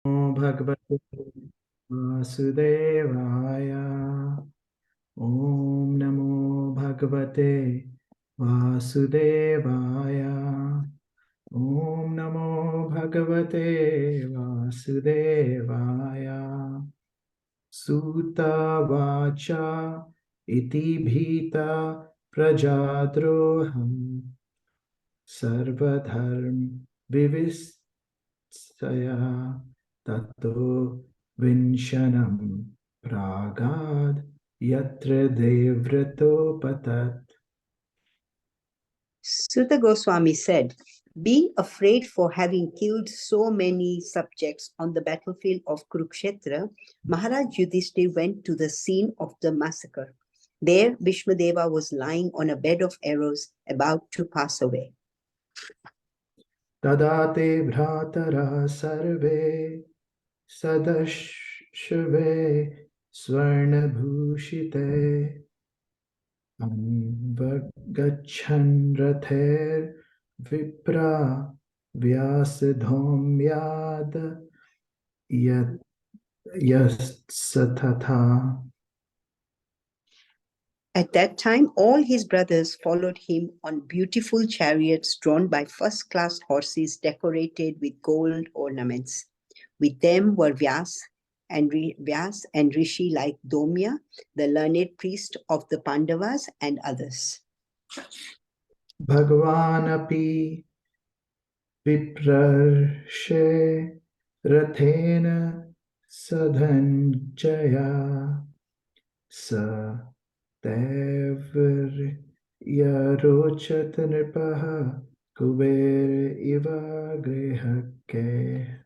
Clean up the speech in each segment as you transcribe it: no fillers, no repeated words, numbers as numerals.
Bhagavate Vasudevaya. Om Namo Bhagavate Vasudevaya. Om Namo Bhagavate Vasudevaya. Sutta Vacha Iti Bhita Prajadroham Sarvadharm Vivisaya Tato Vinshanam Pragad Yatra Devrato Patat. Sutta Goswami said, being afraid for having killed so many subjects on the battlefield of Kurukshetra, Maharaj Yudhishthir went to the scene of the massacre. There, Bhishmadeva was lying on a bed of arrows about to pass away. Tadate Bhratara Sarve Sadashve Swarna Bhushite Anvagachan Rather Vipra Vyasadhomyad Yasathatha. At that time, all his brothers followed him on beautiful chariots drawn by first-class horses decorated with gold ornaments. With them were Vyas and Rishi like Domya, the learned priest of the Pandavas, and others. Bhagavanapi Viprarshe Rathena Sadhanjaya Sa Devar Yarochat Nripaha Kuber Iva Grihake.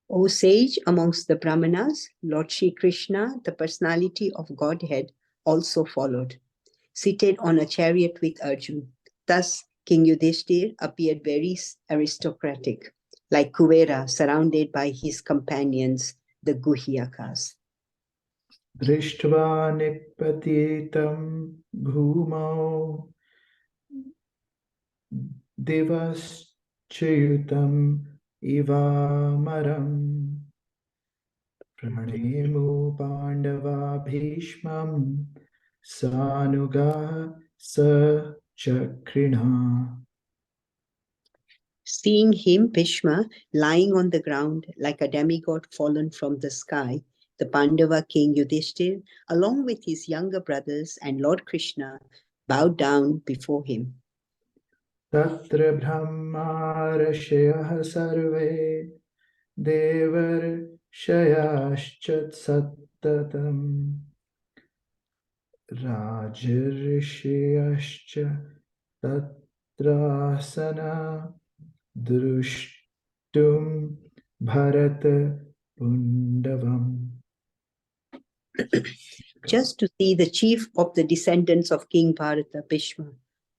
O sage amongst the Brahmanas, Lord Shri Krishna, the personality of Godhead, also followed, seated on a chariot with Arjun. Thus, King Yudhishthir appeared very aristocratic, like Kuvera, surrounded by his companions, the Guhyakas. Drishtva Nikpatitam Bhumau Devaschayutam Ivamaram Pranemu Pandava Bhishmam Sanuga Sachakrina. Seeing him, Bhishma, lying on the ground like a demigod fallen from the sky, the Pandava king Yudhishthir, along with his younger brothers and Lord Krishna, bowed down before him. Tatra Brahma Rashayah Sarve Devar Shayaschat Sattatam Rajarishiyascha Tatrasana Drushtum Bharata Pundavam. Just to see the chief of the descendants of King Bharata, Bhishma,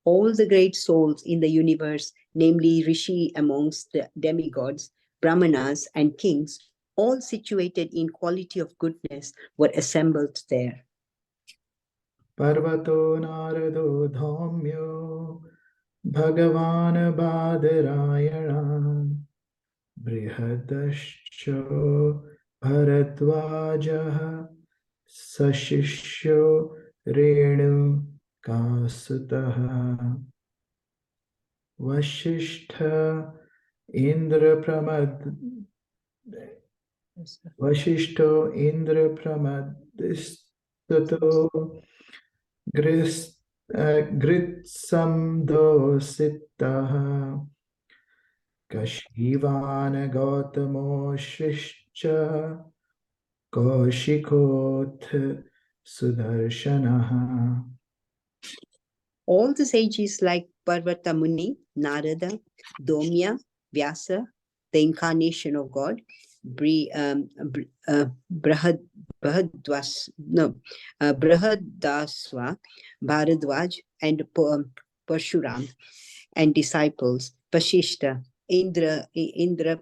all the great souls in the universe, namely Rishi amongst the demigods, Brahmanas, and kings, all situated in quality of goodness, were assembled there. Parvato Narado Dhaumyo Bhagavan Badarayana Brihadascho Bharadvajaha Sashishyo Renu Kasutaha Vashishtha Indra Pramad Vashishto Indra Pramadistato Gritsamdo Sittaha Kashivan Gautamo Shishcha Kaushikoth Sudarshanaha. All the sages like Parvata Muni, Narada, Domya, Vyasa, the incarnation of God, Brihadaswa, Bharadwaj, and Parshuram, and disciples, Vashishta, Indra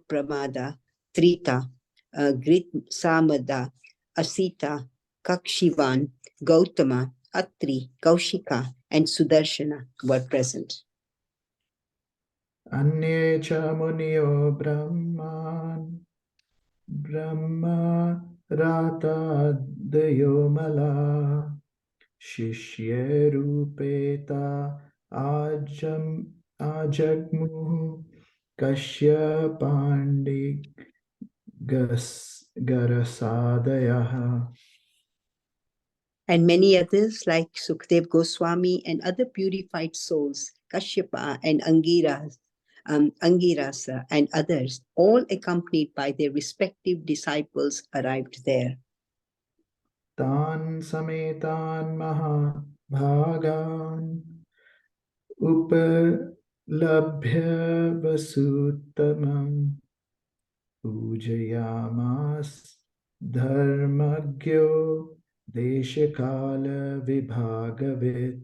Pramada, Trita, Grit Samada, Asita, Kakshivan, Gautama, Atri, Kaushika, and Sudarshana were present. Anye cha Munio Brahman Brahma Ratadayo Mala Shishyerupeta Ajagmuhu Kashya Pandi Garasadaya. And many others like Sukhdev Goswami and other purified souls, Kashyapa and Angirasa and others, all accompanied by their respective disciples, arrived there. Tan Sametan Mahabhagan Upalabhya Vasuttamam Pujayamas Dharmagyo Deshakala Vibhagavit.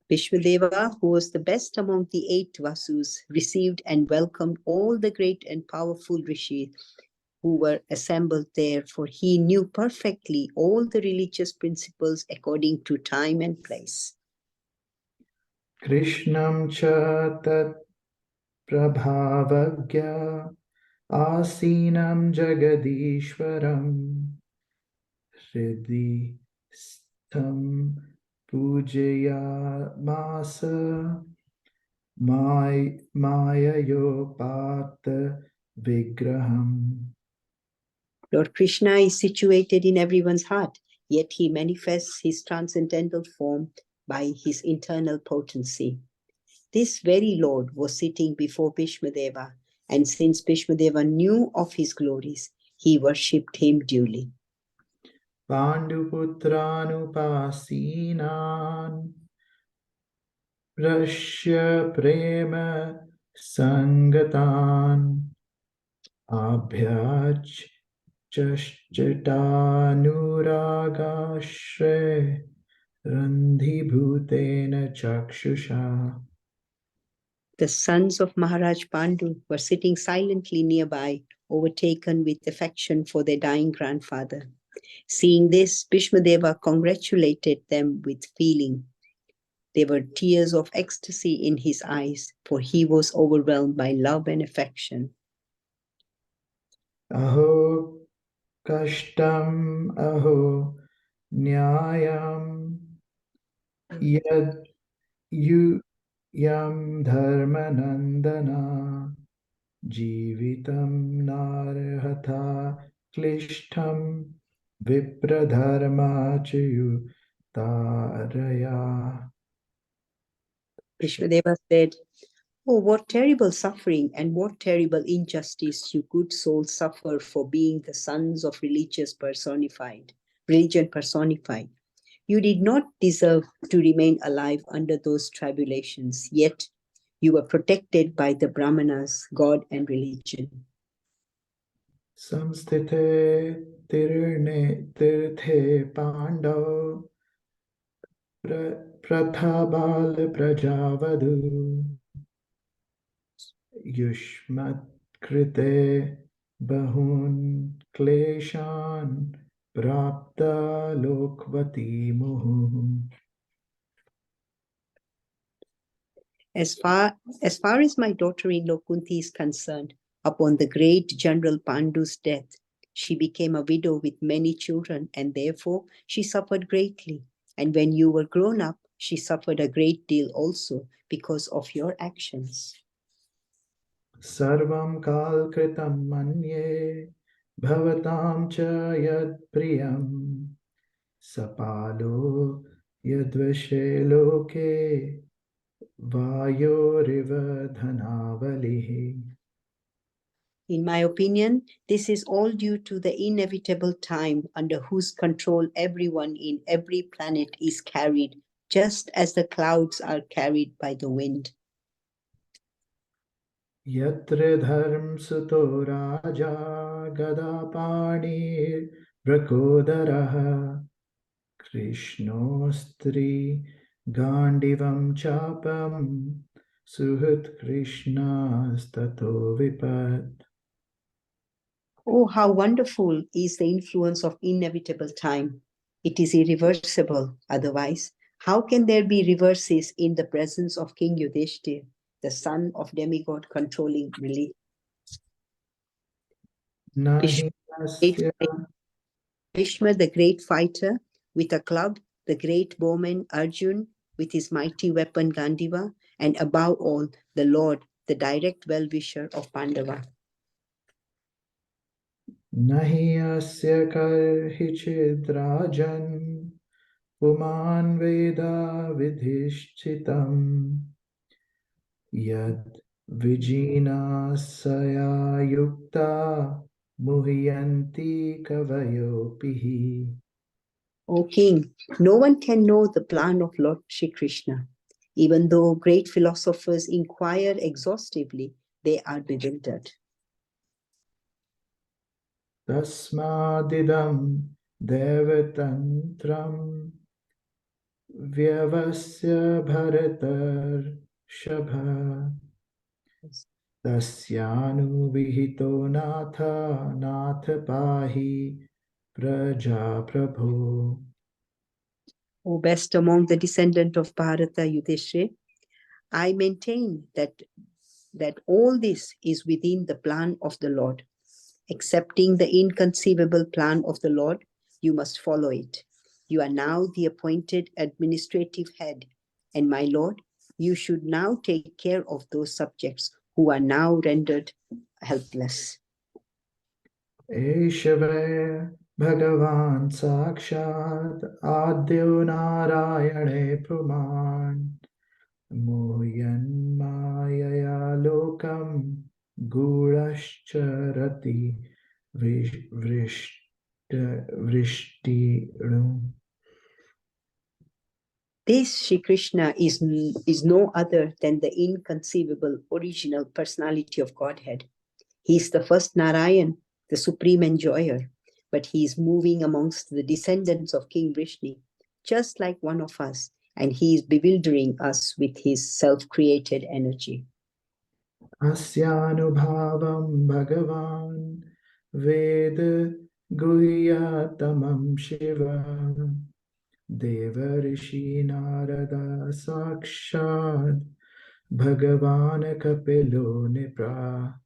Vishwadeva, who was the best among the 8 Vasus, received and welcomed all the great and powerful rishis who were assembled there, for he knew perfectly all the religious principles according to time and place. Krishnam cha tat prabhavagya asinam jagadishwaram hridhi stham pujayamasa mayayopata vigraham. Lord Krishna is situated in everyone's heart, yet he manifests his transcendental form by his internal potency. This very Lord was sitting before Bhishmadeva, and since Bhishmadeva knew of his glories, he worshipped him duly. Panduputranupasinan Rashya prema sangatan abhyach chashchatanuragashre randhibhutena chakshusha. The sons of Maharaj Pandu were sitting silently nearby, overtaken with affection for their dying grandfather. Seeing this, Bhishmadeva congratulated them with feeling. There were tears of ecstasy in his eyes, for he was overwhelmed by love and affection. Aho kashtam aho nyayam yad yu yam dharmanandana Jivitam narhatha klishtam vipradharma chayu taraya. Vishwadeva said, "Oh, what terrible suffering and what terrible injustice you good souls suffer for being the sons of religion personified. You did not deserve to remain alive under those tribulations, yet you were protected by the Brahmanas, God and religion." Samstite tirne tirthe pandav prathabal prajavadu yushmat krite bahun kleshan prapta lokvati muhu. As far as my daughter-in-law Kunti is concerned, upon the great General Pandu's death, she became a widow with many children, and therefore she suffered greatly. And when you were grown up, she suffered a great deal also because of your actions. Sarvam kalkritam manye bhavatam cha yad priyam sapalo yadvashe loke vayoriva dhanavalihi. In my opinion, this is all due to the inevitable time under whose control everyone in every planet is carried, just as the clouds are carried by the wind. Yatre dharm suto raja gadapani brakodaraha krishnostri gandivam chapam suhut krishnastato vipat. Oh, how wonderful is the influence of inevitable time. It is irreversible. Otherwise, how can there be reverses in the presence of King Yudhishthir, the son of demigod controlling religion? Nahi Great asya Bhishma, the great fighter with a club, the great bowman Arjun with his mighty weapon Gandiva, and above all, the Lord, the direct well-wisher of Pandava. nahi asya karhichid rajan puman veda vidhishchitam yad vijinasaya yukta muhyanti kavayopihi. O King, no one can know the plan of Lord Shri Krishna. Even though great philosophers inquire exhaustively, they are bewildered. Tasmadidam devatantram vyavasya bharatar shabha tasyanu vihito nath pahi praja prabhu. O best among the descendant of Bharata Yudhishthira, I maintain that all this is within the plan of the Lord. Accepting the inconceivable plan of the Lord, you must follow it. You are now the appointed administrative head, and my Lord, you should now take care of those subjects who are now rendered helpless. Eshave Bhagavan Sakshat Adyo Narayane Puman Moyanmaya lokam gurascharati vrishtirum. This Sri Krishna is no other than the inconceivable original personality of Godhead. He is the first Narayan, the supreme enjoyer, but he is moving amongst the descendants of King Vishnu, just like one of us, and he is bewildering us with his self-created energy. Asyanubhavam Bhagavan Ved Guhyatamam Shiva Devarishi Narada Sakshad Bhagavan Kapilo Nipra.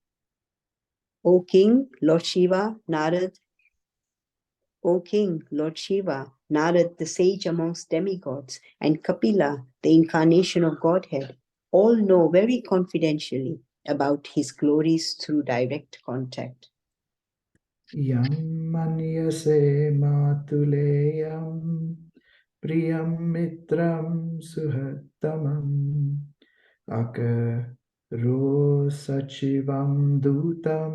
O King, Lord Shiva, Narad, O King, Lord Shiva, Narad, the sage amongst demigods, and Kapila, the incarnation of Godhead, all know very confidentially about his glories through direct contact. Yam manyase matuleyam priyam mitram suhattamam akaro sachivam dutam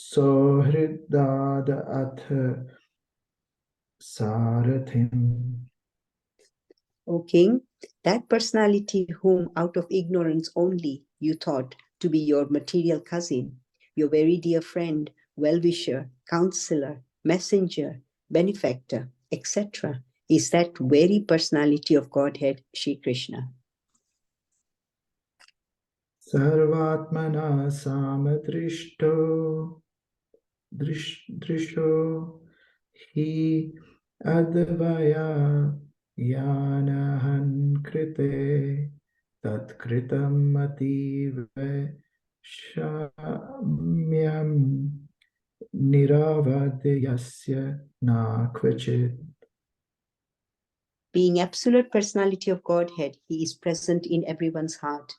sohridad ath sarathim. O King, that personality whom out of ignorance only you thought to be your material cousin, your very dear friend, well-wisher, counselor, messenger, benefactor, etc., is that very personality of Godhead, Shri Krishna. Sarvatmana samadrishto drisho hi advaya yanahan krite tatkritam ative shamyam niravadhyasya na kvachit. Being absolute personality of Godhead, he is present in everyone's heart.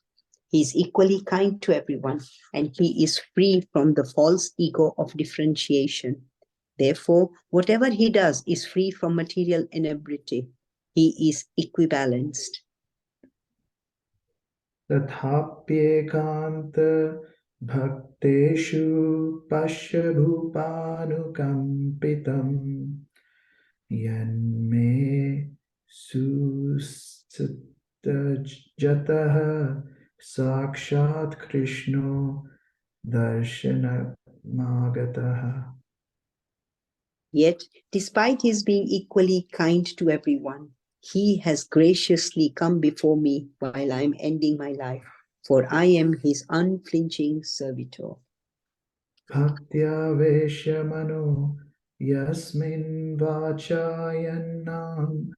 He is equally kind to everyone, and he is free from the false ego of differentiation. Therefore, whatever he does is free from material inebriety. He is equibalanced. तथाप्येकान्त भक्तेषु पश्य भूपानुकम्पितम् यन्मे सुस्थितजतः साक्षात् कृष्णो दर्शनमागतः. Yet, despite his being equally kind to everyone, he has graciously come before me while I am ending my life, for I am his unflinching servitor. Bhaktya Veshamano Yasmin Vachayanam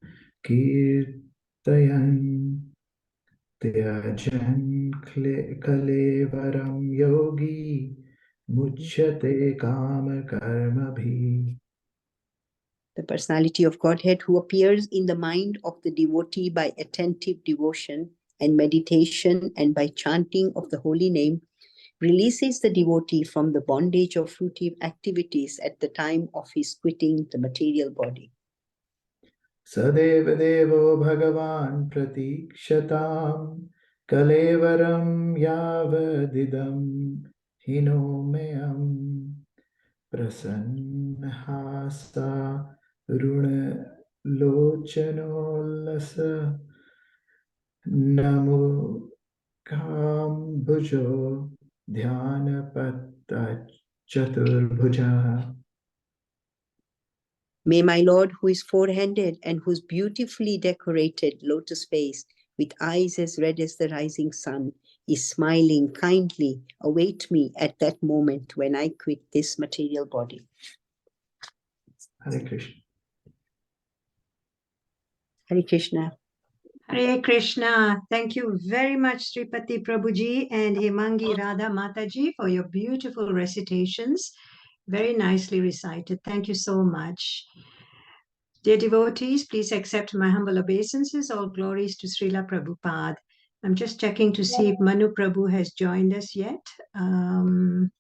Kirtayan Tyajan Kalevaram Yogi Muchyate kama karmabhi. The personality of Godhead who appears in the mind of the devotee by attentive devotion and meditation and by chanting of the holy name releases the devotee from the bondage of fruitive activities at the time of his quitting the material body. Sadeva devo bhagavan pratikshataam kalevaram yavadidam hinomeyam prasannhasa runa lochanolasa namo kambujo dhyanapatta chaturbhuja. May my Lord, who is four-handed and whose beautifully decorated lotus face with eyes as red as the rising sun is smiling kindly, await me at that moment when I quit this material body. Hare Krishna. Hare Krishna. Hare Krishna. Thank you very much, Sripati Prabhuji and Hemangi Radha Mataji, for your beautiful recitations. Very nicely recited. Thank you so much. Dear devotees, please accept my humble obeisances. All glories to Srila Prabhupada. I'm just checking to see if Manu Prabhu has joined us yet. I'm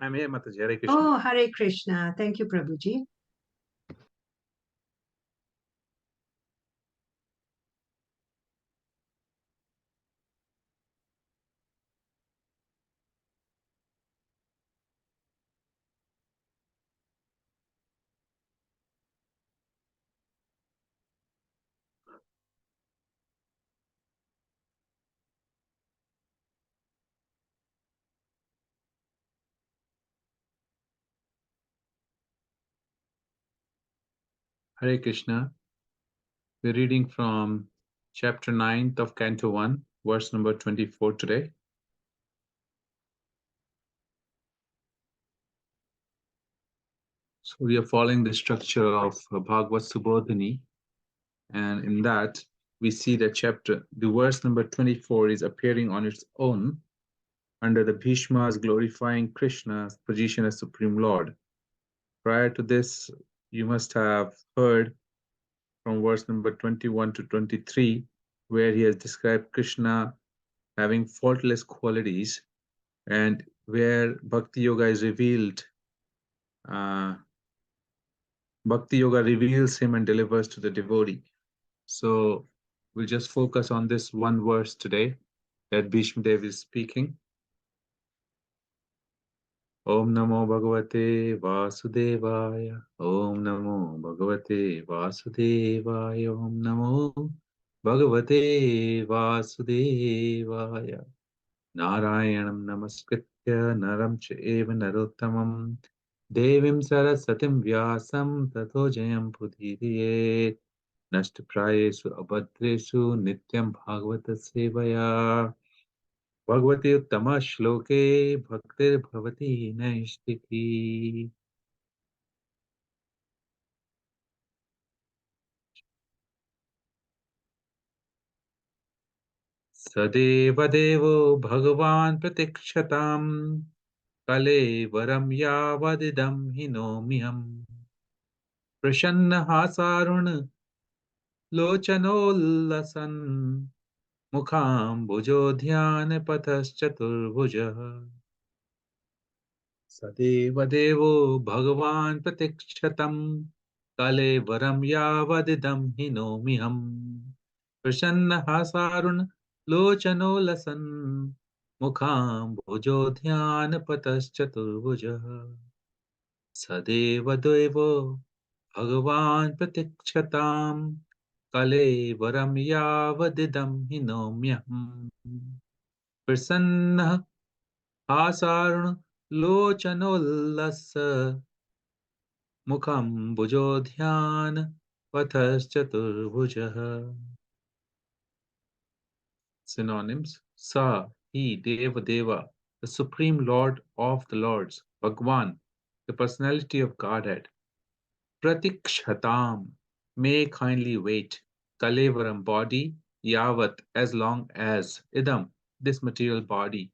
here, Mataji. Hare Krishna. Oh, Hare Krishna. Thank you, Prabhuji. Hare Krishna. We're reading from chapter 9th of Canto 1, verse number 24 today. So we are following the structure of Bhagavad Subodhini, and in that we see that the verse number 24 is appearing on its own under the Bhishma's glorifying Krishna's position as Supreme Lord. Prior to this, you must have heard from verse number 21 to 23, where he has described Krishna having faultless qualities, and where Bhakti Yoga is revealed. Bhakti Yoga reveals him and delivers to the devotee. So we'll just focus on this one verse today that Bhishma Dev is speaking. Om Namo Bhagavate Vasudevaya. Om Namo Bhagavate Vasudevaya. Om Namo Bhagavate Vasudevaya. Narayanam Namaskritya Naram Chaiva Narottamam Devim Sarasatim Vyasam Tato Jayam Pudhiriye Nashtaprayesu Abhadresu Nityam Bhagavata Sevaya Bhagavati Uttama Shloke Bhaktir Bhavati Naishtiki. Sadeva Devo Bhagavan Pratikshataam Kalevaram Yavadidam Hinomiham Prashanna Hasarun Lochanollasan Mukham Bhujodhyana Pataschaturбhujah. Sadeva Devo Bhagavan Pratikshataam Kalevaram Yavadidam Hinomiham Prashanna Hasarun Lochanollasan Mukham Bhujodhyana Pataschaturбhujah. Sadeva Devo Bhagavan Pratikshataam Kalevaram Yavadidam Hinomyaham Prasanna Asarun Lochanollasa Mukham Bhujodhyana Pataschaturбhujah. Synonyms: Sa, he, Deva Deva, the Supreme Lord of the Lords, Bhagwan, the personality of Godhead, Pratikshatam, may kindly wait, Kalevaram, body, Yavat, as long as, Idam, this material body,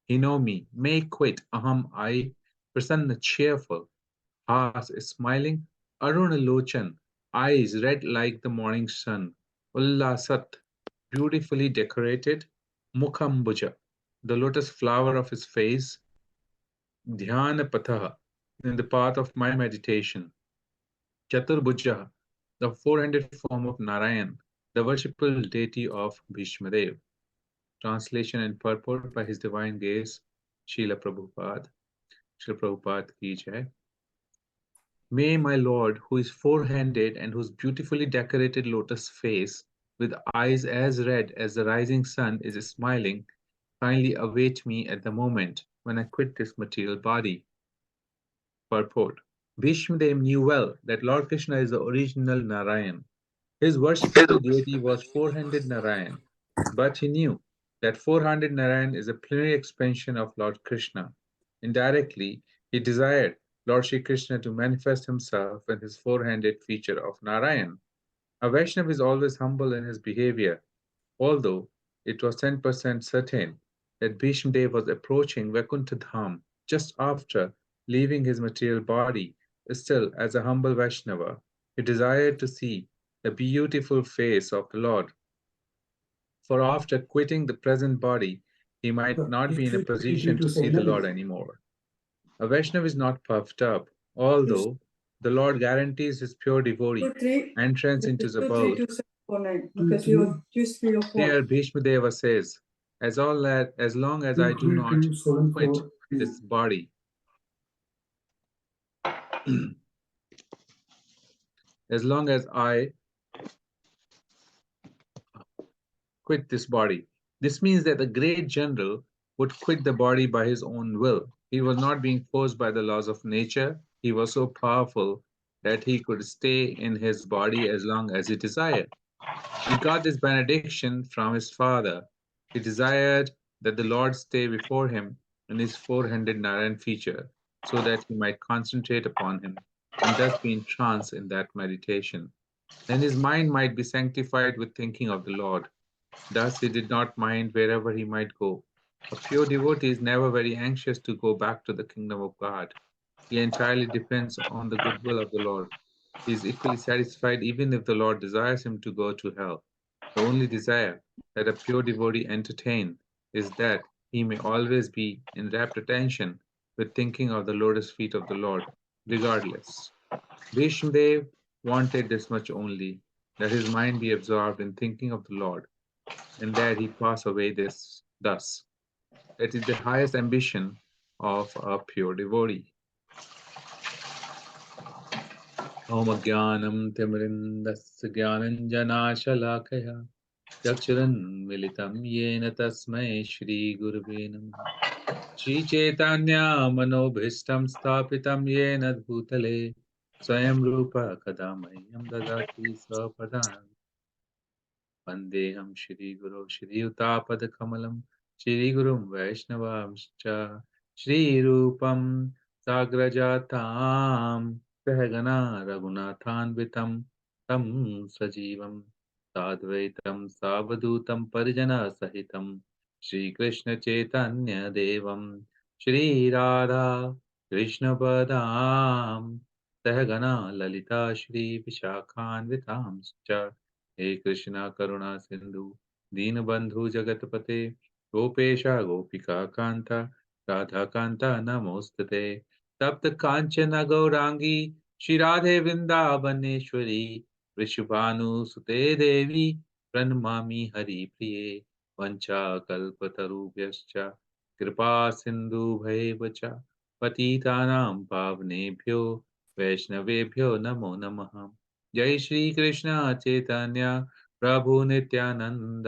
He know me, may quit, aham, I, prasanna, cheerful, has smiling, Aruna Lochan, eyes red like the morning sun, Ullasat, beautifully decorated, Mukhambuja, the lotus flower of his face, Dhyana Patha, in the path of my meditation, Chaturbhuja, the four-handed form of Narayan, the worshipful deity of Bhishmadev. Translation and purport by His Divine Grace, Srila Prabhupada. Srila Prabhupada ki jai. May my Lord, who is four-handed and whose beautifully decorated lotus face, with eyes as red as the rising sun is smiling, kindly await me at the moment when I quit this material body. Purport. Bhishmadev knew well that Lord Krishna is the original Narayan. His worshipful deity was four-handed Narayan, but he knew that four-handed Narayan is a plenary expansion of Lord Krishna. Indirectly, he desired Lord Shri Krishna to manifest himself in his four-handed feature of Narayan. A Vaishnava is always humble in his behavior, although it was 10% certain that Bhishmadev was approaching Vaikuntha Dham just after leaving his material body. Still, as a humble Vaishnava, he desired to see the beautiful face of the Lord. For after quitting the present body, he might not be in a position to see the Lord anymore. A Vaishnava is not puffed up, although the Lord guarantees his pure devotee entrance into his abode. Here, Bhishmadeva says, as long as I do not quit this body, as long as I quit this body. This means that the great general would quit the body by his own will. He was not being forced by the laws of nature. He was so powerful that he could stay in his body as long as he desired. He got this benediction from his father. He desired that the Lord stay before him in his four-handed Narayan feature, so that he might concentrate upon him and thus be in trance in that meditation. Then his mind might be sanctified with thinking of the Lord. Thus he did not mind wherever he might go. A pure devotee is never very anxious to go back to the kingdom of God. He entirely depends on the goodwill of the Lord. He is equally satisfied even if the Lord desires him to go to hell. The only desire that a pure devotee entertain is that he may always be in rapt attention with thinking of the lotus feet of the Lord, regardless. Bhishmadev wanted this much only, that his mind be absorbed in thinking of the Lord, and that he pass away thus. That is the highest ambition of a pure devotee. Om Agyanam Timrindasya Gyananjanashalakaya Chakshurunmilitam Yena Tasmai Shri Gurave Namaha Shri Chaitanya Manobhishtam Sthapitam Yena Bhutale Swayam Rupa Kadamayam Dadati Swapadam Vandeham Shri Guru Shri Utapad Kamalam Shri Gurum Vaishnavamscha Shri Rupam Sagrajatam Sahagana Raghunathanvitam Tam Sajivam Sadvaitam Savadutam Parijana Sahitam Shri Krishna Chaitanya Devam Shri Radha Krishna Padam Sahagana Lalita Shri Vishakhanvitamscha हे कृष्णा करुणा सिंधु दीनबंधु जगतपते गोपेशा गोपिका कांता राधा कांता नमोस्तुते तप्त कांचन गौरांगी श्री राधे वृंदावनेश्वरी वृषभानुसुते देवी प्रणमामि हरिप्रिये वंचा कल्पतरुभ्यश्च कृपा सिंधु भैवच पतितानां पावनेभ्यो वैष्णवेभ्यो नमो नमः जय श्री कृष्ण चैतन्य प्रभु नित्यानंद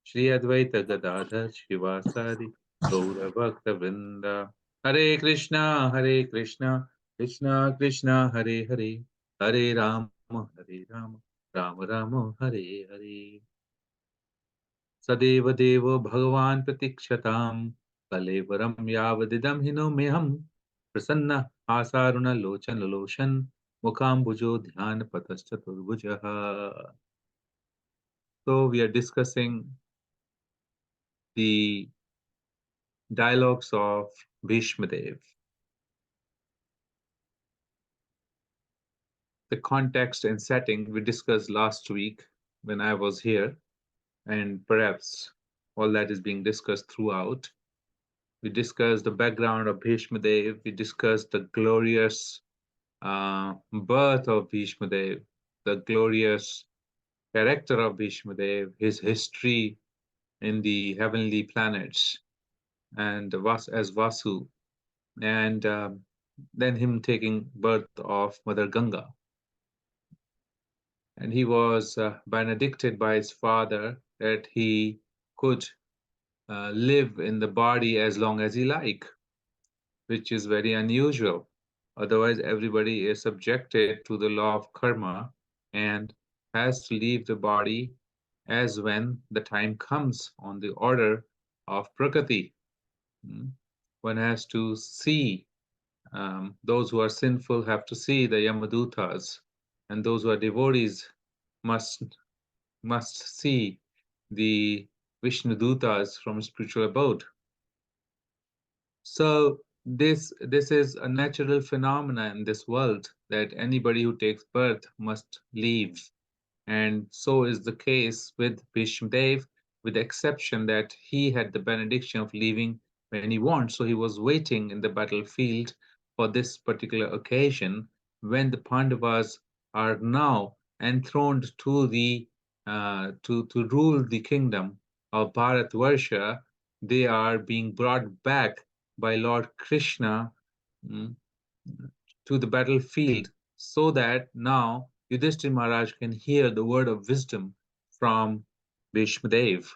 श्री अद्वैत गदाधर शिवासादि गौर भक्त वृंद हरे कृष्णा कृष्णा कृष्णा हरे हरे हरे राम राम राम हरे हरे सदेव देवो भगवान् प्रतीक्षताम् कलेवरं यावदिदं हिनो मेऽहं प्रसन्न आसारुण लोचन लोचन Mukhambujo Dhyan Pataschaturbujaha. So we are discussing the Dialogues of Bhishma Dev. The context and setting we discussed last week when I was here, and perhaps all that is being discussed throughout. We discussed the background of Bhishma Dev. We discussed the glorious birth of Bhishma Dev, the glorious character of Bhishma Dev, his history in the heavenly planets, and as Vasu, and then him taking birth of Mother Ganga. And he was benedicted by his father that he could live in the body as long as he like, which is very unusual. Otherwise, everybody is subjected to the law of karma and has to leave the body as when the time comes on the order of Prakriti. One has to see, those who are sinful have to see the Yamadutas, and those who are devotees must see the Vishnudutas from spiritual abode. So this is a natural phenomenon in this world that anybody who takes birth must leave. And so is the case with Bhishma Dev, with the exception that he had the benediction of leaving when he wants. So he was waiting in the battlefield for this particular occasion when the Pandavas are now enthroned to the to rule the kingdom of Bharatvarsha. They are being brought back by Lord Krishna to the battlefield, so that now Yudhishthira Maharaj can hear the word of wisdom from Bhishma Dev.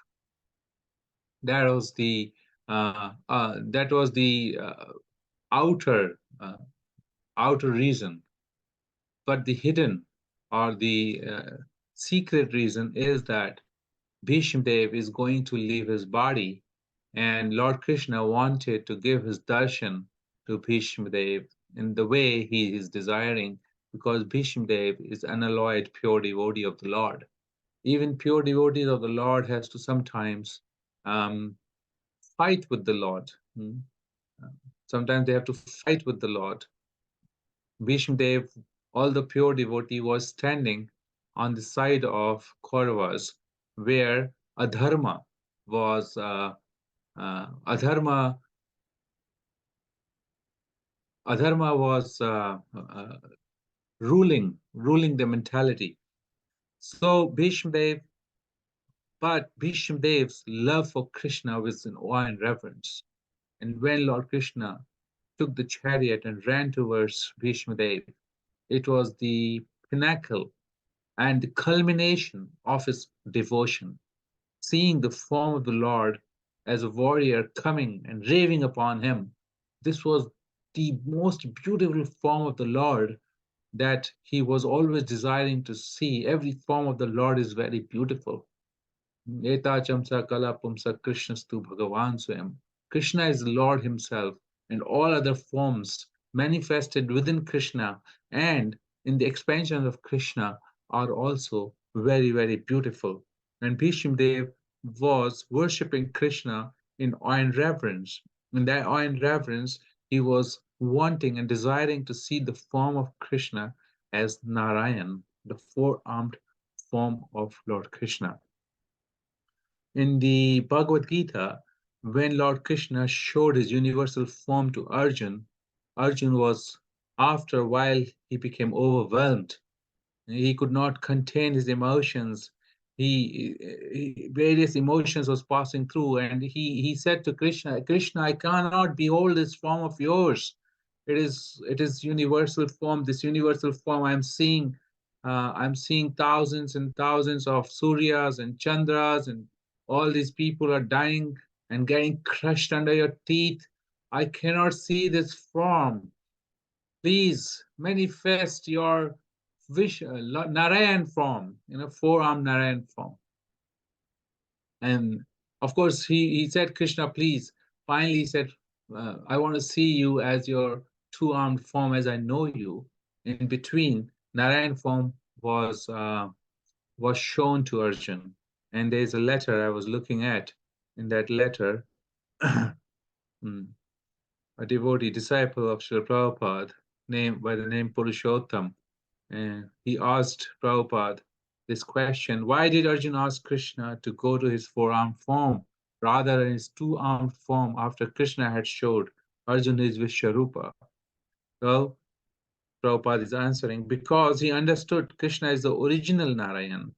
That was the outer reason, but the hidden or the secret reason is that Bhishma Dev is going to leave his body, and Lord Krishna wanted to give his darshan to Bhishma Dev in the way he is desiring, because Bhishma Dev is unalloyed pure devotee of the Lord. Even pure devotees of the Lord has to sometimes fight with the Lord. Sometimes they have to fight with the Lord. Bhishma Dev, all the pure devotee, was standing on the side of Kauravas, where adharma was adharma was ruling the mentality. So Bhishma Dev's love for Krishna was in awe and reverence. And when Lord Krishna took the chariot and ran towards Bhishma Dev, it was the pinnacle and the culmination of his devotion. Seeing the form of the Lord as a warrior coming and raving upon him, this was the most beautiful form of the Lord that he was always desiring to see. Every form of the Lord is very beautiful. Eta chamsa kala pumsa Krishnastu Bhagavan Swayam. Krishna is the Lord himself, and all other forms manifested within Krishna and in the expansion of Krishna are also very, very beautiful. And Bhishma Dev was worshipping Krishna in awe and reverence. In that awe and reverence, he was wanting and desiring to see the form of Krishna as Narayan, the four-armed form of Lord Krishna. In the Bhagavad Gita, when Lord Krishna showed his universal form to Arjun, Arjun was, after a while, he became overwhelmed. He could not contain his emotions. Various emotions was passing through, and he said to Krishna, Krishna, I cannot behold this form of yours. It is universal form. This universal form I'm seeing thousands and thousands of Suryas and Chandras, and all these people are dying and getting crushed under your teeth. I cannot see this form. Please manifest your Narayan form, four-armed Narayan form. And of course, he said, Krishna, please. Finally, he said, I want to see you as your two-armed form as I know you. In between, Narayan form was shown to Arjun. And there's a letter I was looking at. In that letter, a devotee, disciple of Srila Prabhupada, named by the name Purushottam. And he asked Prabhupada this question: why did Arjuna ask Krishna to go to his four-armed form rather than his two-armed form after Krishna had showed Arjuna his Vishwarupa? Well, Prabhupada is answering, because he understood Krishna is the original Narayan.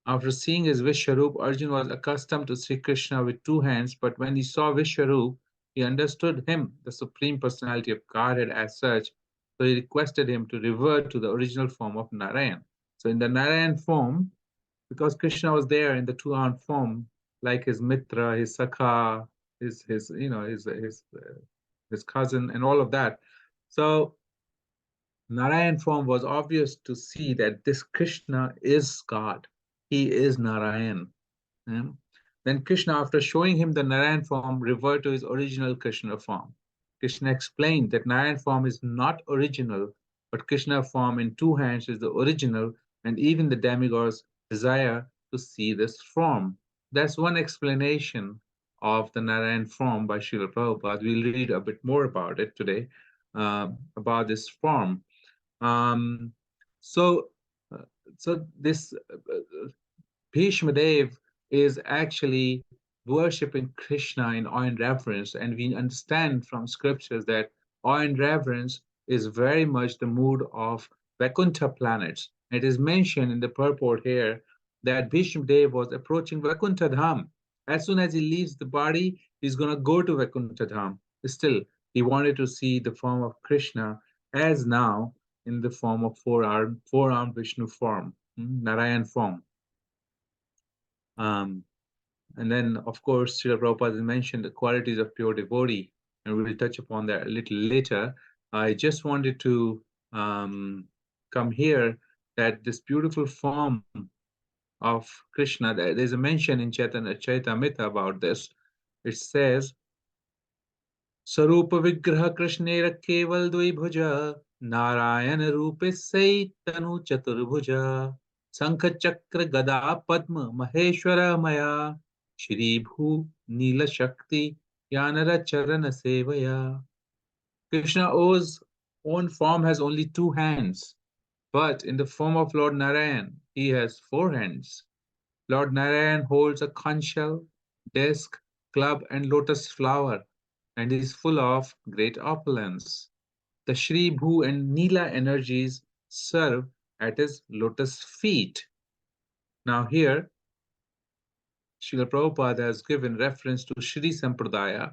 After seeing his Vishwarup, Arjuna was accustomed to see Krishna with two hands, but when he saw Vishwarup, he understood him, the Supreme Personality of Godhead, as such, so he requested him to revert to the original form of Narayan. So in the Narayan form, because Krishna was there in the two-armed form, like his Mitra, his Sakha, his cousin, and all of that. So Narayan form was obvious to see that this Krishna is God. He is Narayan. Then Krishna, after showing him the Narayan form, reverted to his original Krishna form. Krishna explained that Narayan form is not original, but Krishna form in two hands is the original, and even the demigods desire to see this form. That's one explanation of the Narayan form by Srila Prabhupada. We'll read a bit more about it today, about this form. So this Bhishma Dev is actually worshipping Krishna in awe and reverence, and we understand from scriptures that awe and reverence is very much the mood of Vaikuntha planets. It is mentioned in the purport here that Bhishma Dev was approaching Vaikuntha Dham. As soon as he leaves the body, he's going to go to Vaikuntha Dham. Still, he wanted to see the form of Krishna as now in the form of four-armed Vishnu form, Narayan form. And then, of course, Srila Prabhupada mentioned the qualities of pure devotee, and we will touch upon that a little later. I just wanted to come here that this beautiful form of Krishna, there's a mention in Chaitanya Charitamrita about this. It says, Sarupa Vigraha Krishnera Keval Dvibhuja Narayan Rupe Saitanu Chaturbhuja Sankha Chakra Gada Padma Maheshwara Maya Shri Bhu Nila Shakti Yanara Charana Sevaya. Krishna's own form has only two hands, but in the form of Lord Narayan, he has four hands. Lord Narayan holds a conch shell, disc, club, and lotus flower, and is full of great opulence. The Shri Bhu and Nila energies serve at his lotus feet. Now here, Srila Prabhupada has given reference to Shri Sampradaya,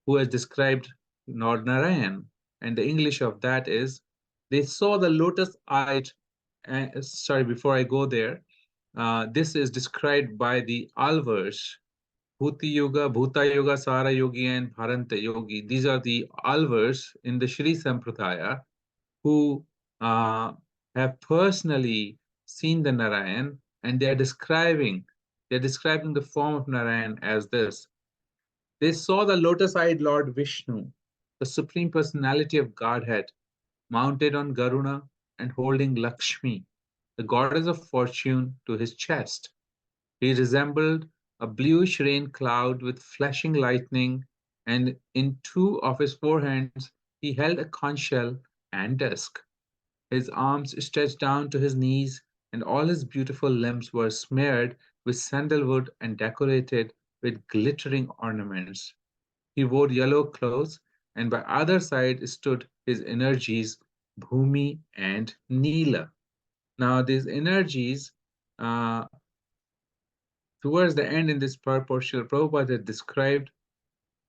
who has described Lord Narayan, and the English of that is, they saw the lotus-eyed, before I go there, this is described by the Alvars, Bhuti Yoga, Bhuta Yoga, Sara Yogi, and Bharanta Yogi. These are the Alvars in the Shri Sampradaya who have personally seen the Narayan, and they're describing the form of Narayan as this. They saw the lotus-eyed Lord Vishnu, the Supreme Personality of Godhead, mounted on Garuna and holding Lakshmi, the goddess of fortune, to his chest. He resembled a bluish rain cloud with flashing lightning, and in two of his forehands he held a conch shell and disc. His arms stretched down to his knees, and all his beautiful limbs were smeared with sandalwood and decorated with glittering ornaments. He wore yellow clothes, and by either side stood his energies, Bhumi and Nila. Now, these energies, towards the end in this purport, Srila Prabhupada had described,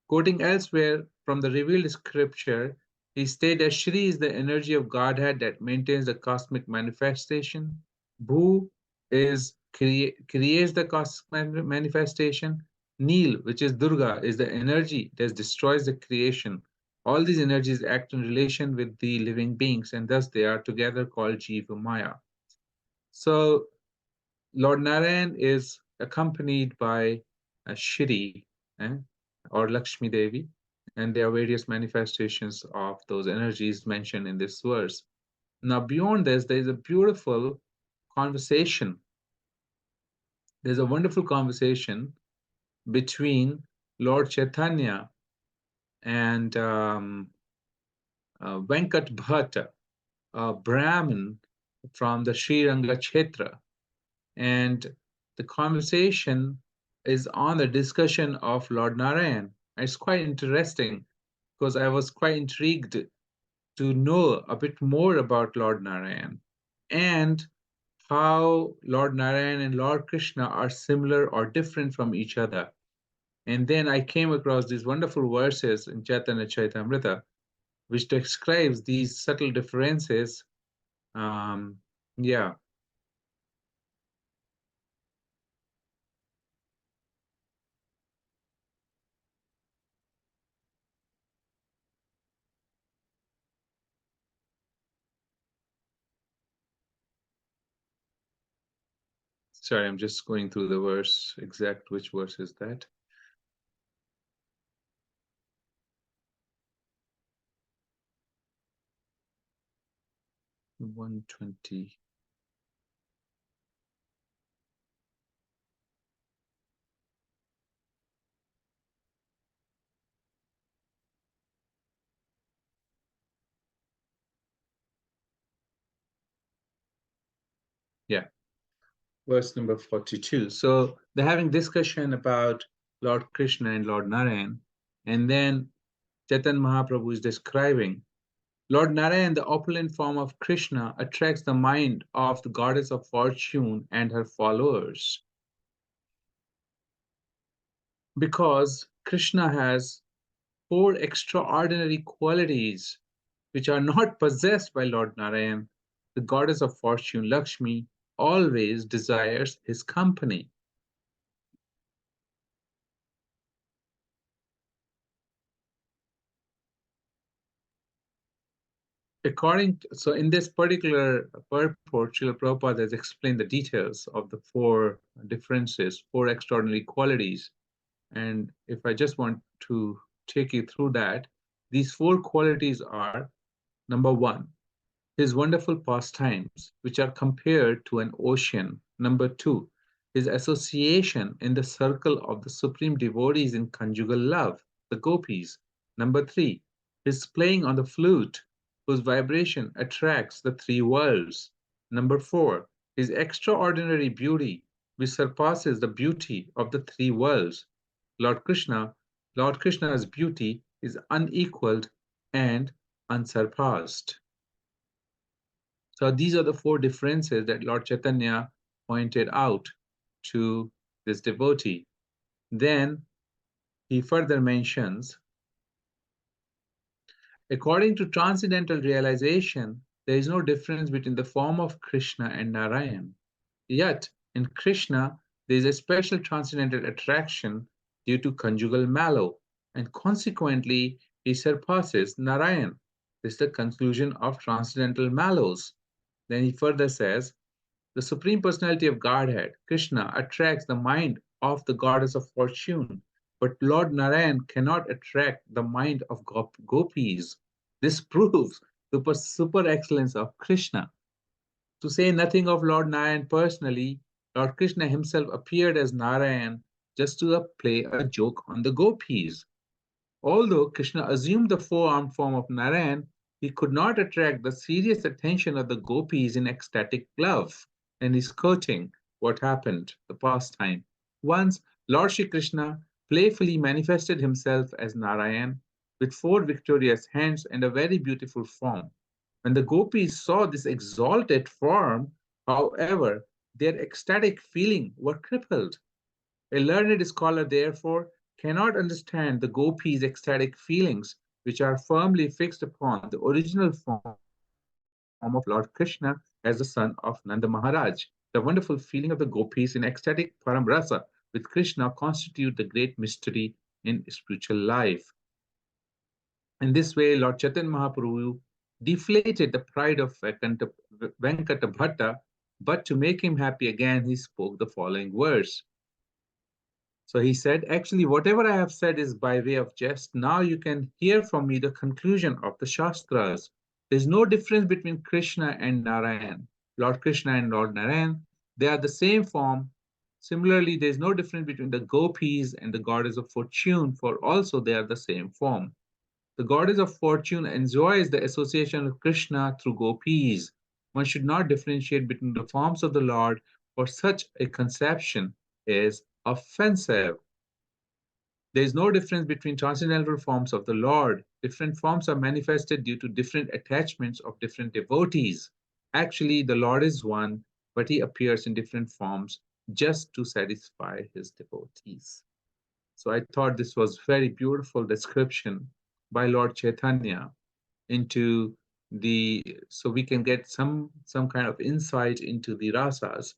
quoting elsewhere from the revealed scripture, he stated that Shri is the energy of Godhead that maintains the cosmic manifestation. Bhu creates the cosmic manifestation. Nil, which is Durga, is the energy that destroys the creation. All these energies act in relation with the living beings, and thus they are together called Jiva Maya. So Lord Narayan is accompanied by Shri or Lakshmi Devi, and there are various manifestations of those energies mentioned in this verse. Now, beyond this, there is a beautiful conversation. There's a wonderful conversation between Lord Chaitanya and Venkat Bhatta, a Brahmin from the Sri Ranga Kshetra. And the conversation is on the discussion of Lord Narayan. It's quite interesting because I was quite intrigued to know a bit more about Lord Narayan and how Lord Narayan and Lord Krishna are similar or different from each other. And then I came across these wonderful verses in Chaitanya Charitamrita, which describes these subtle differences. Yeah. Sorry, I'm just going through the verse, exact which verse is that? - 120. Yeah, verse number 42. So they're having discussion about Lord Krishna and Lord Narayan, and then Chaitanya Mahaprabhu is describing Lord Narayan, the opulent form of Krishna, attracts the mind of the goddess of fortune and her followers. Because Krishna has 4 extraordinary qualities which are not possessed by Lord Narayan, the goddess of fortune, Lakshmi, always desires his company. So in this particular purport, Srila Prabhupada has explained the details of the 4 differences, 4 extraordinary qualities. And if I just want to take you through that, these 4 qualities are, number 1, his wonderful pastimes, which are compared to an ocean. Number 2, his association in the circle of the supreme devotees in conjugal love, the gopis. Number 3, his playing on the flute, whose vibration attracts the 3 worlds. Number 4, his extraordinary beauty, which surpasses the beauty of the 3 worlds. Lord Krishna's beauty is unequaled and unsurpassed. So these are the 4 differences that Lord Chaitanya pointed out to this devotee. Then he further mentions, according to transcendental realization, there is no difference between the form of Krishna and Narayan. Yet, in Krishna, there is a special transcendental attraction due to conjugal mallow, and consequently, he surpasses Narayan. This is the conclusion of transcendental mallows. Then he further says, the Supreme Personality of Godhead, Krishna, attracts the mind of the goddess of fortune, but Lord Narayan cannot attract the mind of gopis. This proves the super excellence of Krishna. To say nothing of Lord Narayan personally, Lord Krishna himself appeared as Narayan just to play a joke on the gopis. Although Krishna assumed the 4-armed form of Narayan, he could not attract the serious attention of the gopis in ecstatic love. And he's quoting what happened, the pastime. Once, Lord Shri Krishna playfully manifested himself as Narayan with 4 victorious hands and a very beautiful form. When the gopis saw this exalted form, however, their ecstatic feeling were crippled. A learned scholar, therefore, cannot understand the gopis' ecstatic feelings, which are firmly fixed upon the original form of Lord Krishna as the son of Nanda Maharaj. The wonderful feeling of the gopis in ecstatic paramrasa with Krishna constitute the great mystery in spiritual life. In this way, Lord Chaitanya Mahaprabhu deflated the pride of Venkata Bhatta, but to make him happy again, he spoke the following verse. So he said, actually, whatever I have said is by way of jest. Now you can hear from me the conclusion of the Shastras. There's no difference between Krishna and Narayan. Lord Krishna and Lord Narayan, they are the same form. Similarly, there's no difference between the gopis and the goddess of fortune, for also they are the same form. The goddess of fortune enjoys the association of Krishna through gopis. One should not differentiate between the forms of the Lord, for such a conception is offensive. There is no difference between transcendental forms of the Lord. Different forms are manifested due to different attachments of different devotees. Actually, the Lord is one, but he appears in different forms just to satisfy his devotees. So I thought this was very beautiful description by Lord Chaitanya into so we can get some kind of insight into the rasas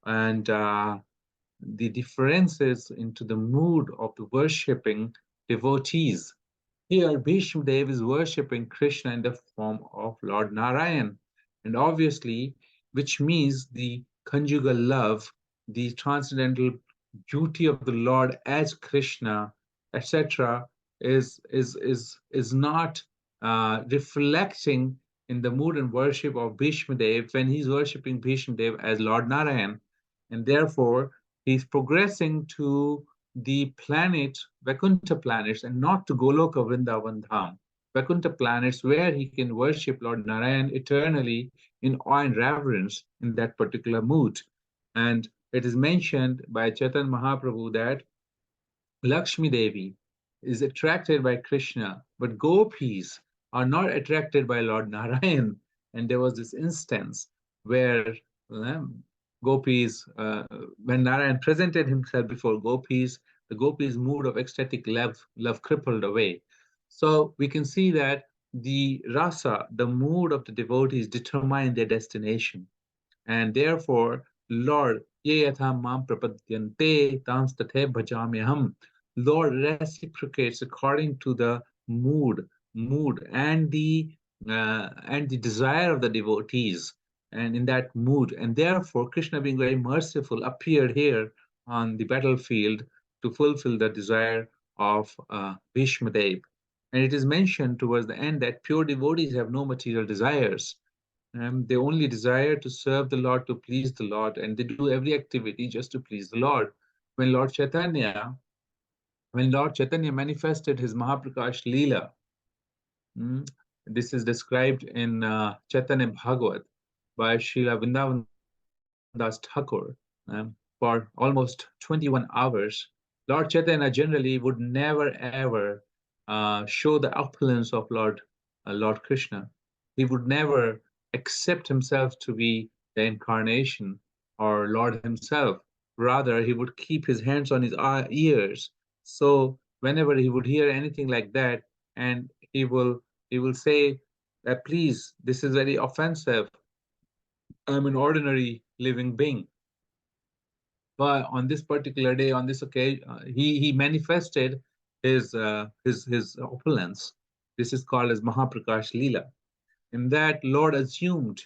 and the differences into the mood of the worshipping devotees. Here, Bhishma Dev is worshipping Krishna in the form of Lord Narayan, and obviously, which means the conjugal love, the transcendental beauty of the Lord as Krishna, etc., is not reflecting in the mood and worship of Bhishma Dev when he's worshipping Bhishma Dev as Lord Narayan, and therefore he's progressing to the planet, Vaikuntha planets, and not to Goloka Vrindavan Dham. Vaikuntha planets where he can worship Lord Narayan eternally in awe and reverence in that particular mood. And it is mentioned by Chaitanya Mahaprabhu that Lakshmi Devi is attracted by Krishna, but gopis are not attracted by Lord Narayan. And there was this instance where gopis, when Narayan presented himself before gopis, the gopis' mood of ecstatic love crippled away. So we can see that the rasa, the mood of the devotees, determine their destination. And therefore, Lord, ye yatham mam prapadyante tams tathe bhajamyaham. Lord reciprocates according to the mood and the desire of the devotees, and in that mood. And therefore, Krishna, being very merciful, appeared here on the battlefield to fulfill the desire of Bhishma Dev. And it is mentioned towards the end that pure devotees have no material desires. They only desire to serve the Lord, to please the Lord, and they do every activity just to please the Lord. When Lord Chaitanya manifested his Mahaprakash Leela, this is described in Chaitanya Bhagavat by Srila Vrindavan Das Thakur for almost 21 hours. Lord Chaitanya generally would never ever show the opulence of Lord Krishna. He would never accept himself to be the incarnation or Lord himself. Rather, he would keep his hands on his ears. So whenever he would hear anything like that, and he will say that, please, this is very offensive. I'm an ordinary living being. But on this particular day, on this occasion, he manifested his opulence. This is called as Mahaprakash Leela. In that, Lord assumed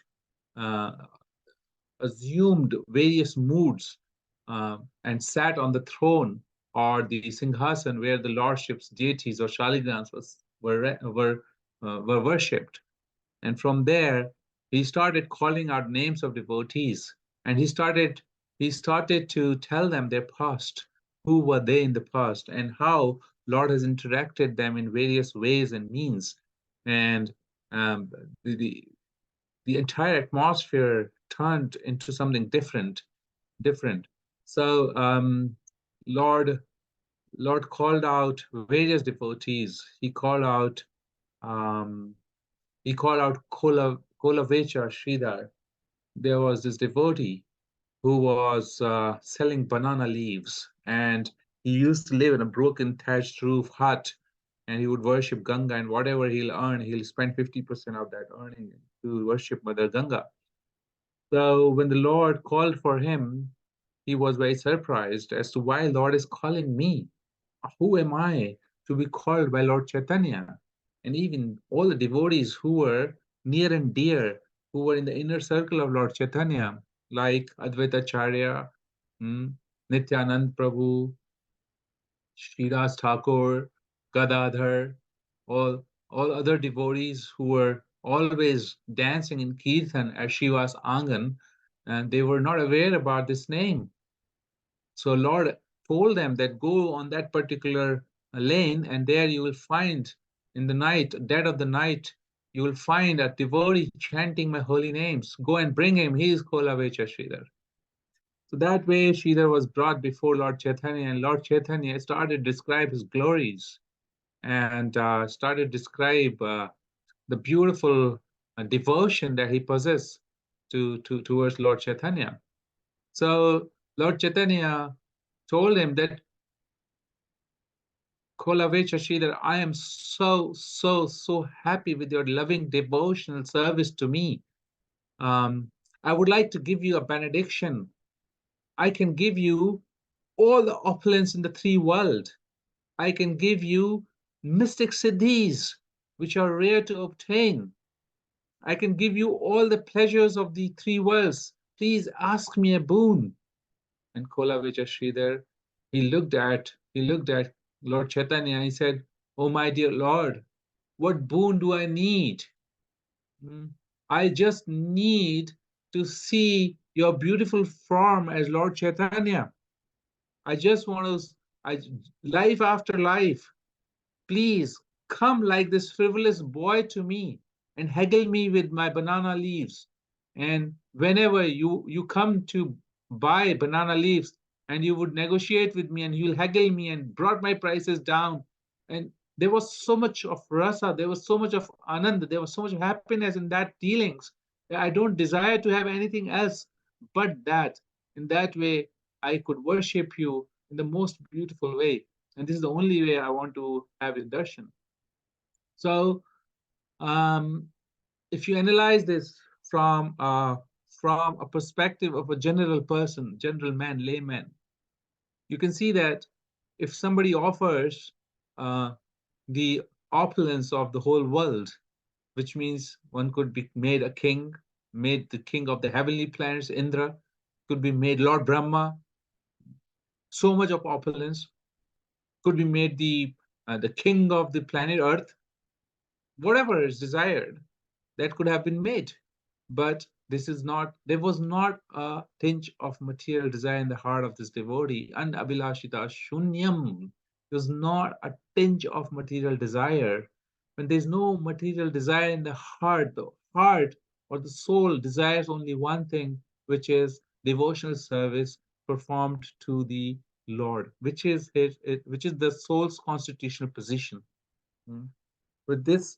various moods and sat on the throne or the Singhasan where the lordships, deities, or Shaligrams were worshipped. And from there, he started calling out names of devotees, and he started to tell them their past, who were they in the past, and how Lord has interacted them in various ways and means. And the entire atmosphere turned into something different. So Lord called out various devotees. He called out Kolavecha Sridhar. There was this devotee who was selling banana leaves, and he used to live in a broken thatched roof hut, and he would worship Ganga, and whatever he'll earn, he'll spend 50% of that earning to worship Mother Ganga. So when the Lord called for him, he was very surprised as to why Lord is calling me. Who am I to be called by Lord Chaitanya? And even all the devotees who were near and dear, who were in the inner circle of Lord Chaitanya, like Advaita Acharya, Nityanand Prabhu, Sridas Thakur, Gadadhar, all other devotees who were always dancing in Kirtan at Shiva's Angan, and they were not aware about this name. So Lord told them that go on that particular lane, and there you will find in the night, dead of the night, you will find a devotee chanting my holy names. Go and bring him. He is Kolavecha Sridhar. So that way, Sridhar was brought before Lord Chaitanya, and Lord Chaitanya started to describe his glories and started to describe the beautiful devotion that he possessed towards Lord Chaitanya. So Lord Chaitanya told him that, Kolavecha Sridhar, I am so happy with your loving devotional service to me. I would like to give you a benediction. I can give you all the opulence in the three world. I can give you mystic siddhis, which are rare to obtain. I can give you all the pleasures of the three worlds. Please ask me a boon. And Kolavecha Sridhar, he looked at Lord Chaitanya and he said, Oh my dear Lord, what boon do I need? I just need to see your beautiful form as Lord Chaitanya. I just want to, life after life, please come like this frivolous boy to me and haggle me with my banana leaves. And whenever you come to buy banana leaves, and you would negotiate with me and you'll haggle me and brought my prices down. And there was so much of rasa, there was so much of anand, there was so much happiness in that dealings. I don't desire to have anything else but that. In that way, I could worship you in the most beautiful way. And this is the only way I want to have his darshan. So if you analyze this from a perspective of a general person, general man, layman, you can see that if somebody offers the opulence of the whole world, which means one could be made a king, made the king of the heavenly planets, Indra, could be made Lord Brahma, so much of opulence, could be made the king of the planet Earth, whatever is desired, that could have been made. But there was not a tinge of material desire in the heart of this devotee. And Abhilashita Shunyam, there's not a tinge of material desire. When there's no material desire in the heart or the soul desires only one thing, which is devotional service performed to the Lord, which is the soul's constitutional position. With this,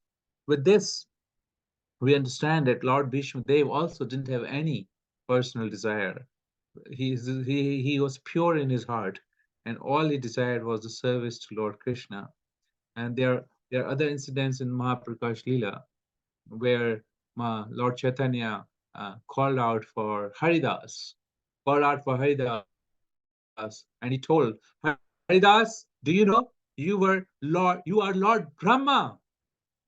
we understand that Lord Bhishma Dev also didn't have any personal desire. He was pure in his heart, and all he desired was the service to Lord Krishna. And there are other incidents in Mahaprakash Leela where Lord Chaitanya called out for Haridas, and he told Haridas, do you know you are Lord Brahma?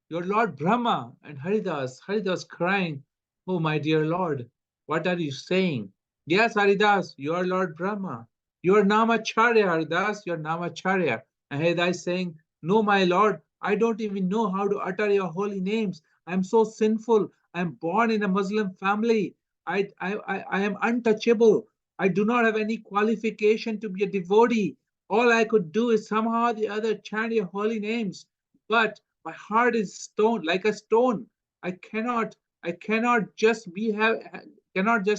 You're Lord Brahma. And Haridas crying, Oh, my dear Lord, what are you saying? Yes, Haridas, you are Lord Brahma. You are Namacharya, Haridas, you are Namacharya. And Haridas saying, No, my Lord, I don't even know how to utter your holy names. I'm so sinful. I'm born in a Muslim family. I am untouchable. I do not have any qualification to be a devotee. All I could do is somehow or the other chant your holy names. But my heart is stone, like a stone. I cannot just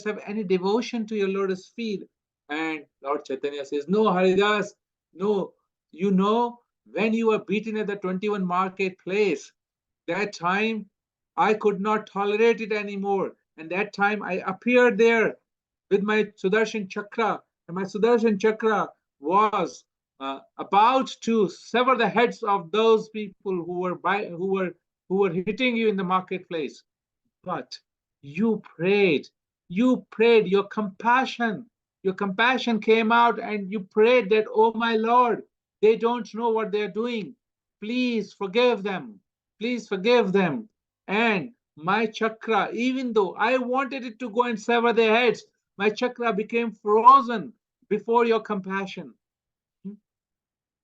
have any devotion to your lotus feet. And Lord Chaitanya says, No, Haridas, no. You know, when you were beaten at the 21 marketplace, that time I could not tolerate it anymore. And that time I appeared there with my Sudarshan Chakra, and my Sudarshan Chakra was about to sever the heads of those people who were hitting you in the marketplace. But you prayed, your compassion came out, and you prayed that, oh my Lord, they don't know what they're doing. Please forgive them. Please forgive them. And my chakra, even though I wanted it to go and sever their heads, my chakra became frozen before your compassion.